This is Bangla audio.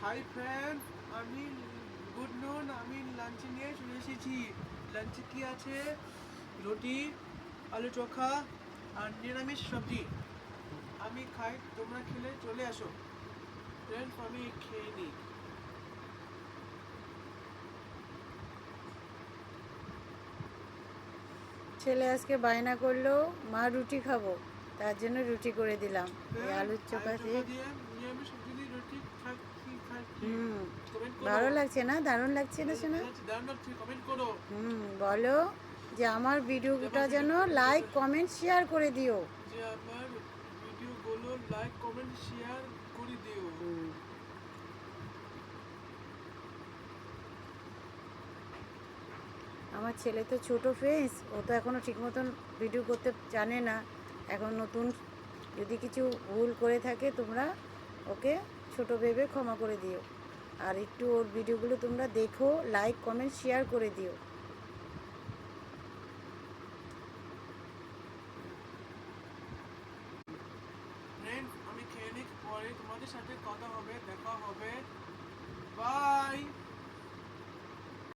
হাই ফ্রেন্ড, আমি গুড নুন, আমি লাঞ্চে নিয়ে চলে এসেছি। লাঞ্চে কি আছে? রুটি, আলু চোখা আর নিরামিষ সবজি। আমি খাই, তোমরা খেলে চলে আসো। ফ্রেন্ডস, আমি খেয়ে নিই। ছেলে আজকে বায়না করলো, মা রুটি খাবো, তার জন্য রুটি করে দিলাম এই ফ্রেন্ড, আলুর আলু চোখা চোখা দিয়ে। দিয়ে নিরামিষ সবজি দিয়ে রুটি খাচ্ছি। হুম, কমেন্ট করো। ভালো লাগছে না? দারুণ লাগছে না শোনা? দারুণ লাগছে, কমেন্ট করো। বলো যে আমার যে ভিডিওটা আমার যেন ভিডিও লাইক কমেন্ট শেয়ার করে দিও। যে আমার ভিডিওগুলো লাইক কমেন্ট শেয়ার করে দিও। হুম, আমার ছেলে তো ছোটো ফেস, ও তো এখনও ঠিক মতন ভিডিও করতে জানে না। এখন নতুন, যদি কিছু ভুল করে থাকে তোমরা ওকে ছোট ভেবে ক্ষমা করে দিও। আর একটু ওর ভিডিওগুলো তোমরা দেখো, লাইক কমেন্ট শেয়ার করে দিও। ফ্রেন্ড, আমি খেয়ে নিই, পরে তোমাদের সাথে কথা হবে, দেখা হবে। বাই।